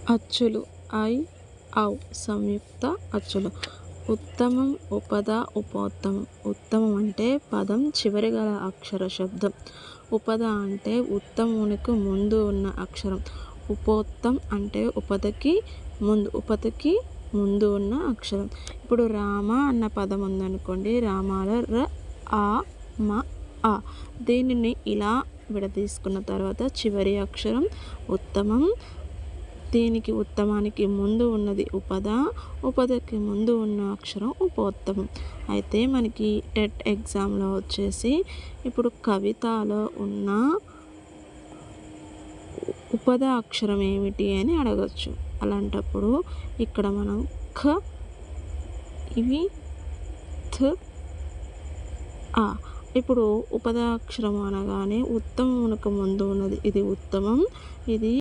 అచ్చులు ఐ, ఔ సంయుక్త అచ్చులు. ఉత్తమం, ఉపద, ఉపోత్తమం. ఉత్తమం అంటే పదం చివరి గల అక్షర శబ్దం. ఉపద అంటే ఉత్తమునికి ముందు ఉన్న అక్షరం. ఉపోత్తం అంటే ఉపదకి ముందు ఉన్న అక్షరం. ఇప్పుడు రామ అన్న పదం ఉందనుకోండి. రామాలో ర, ఆ, మ, ఆ. దీనిని ఇలా విడదీసుకున్న తర్వాత చివరి అక్షరం ఉత్తమం. దీనికి ఉత్తమానికి ముందు ఉన్నది ఉపద, ఉపదకి ముందు ఉన్న అక్షరం ఉపోత్తమం. అయితే మనకి టెట్ ఎగ్జామ్లో వచ్చేసి ఇప్పుడు కవితలో ఉన్న ఉపద అక్షరం ఏమిటి అని అడగచ్చు. అలాంటప్పుడు ఇక్కడ మనం ఖ, ఇవి థ, ఆ. ఇప్పుడు ఉపదాక్షరం అనగానే ఉత్తమమునకు ముందు ఉన్నది ఇది ఉత్తమం, ఇది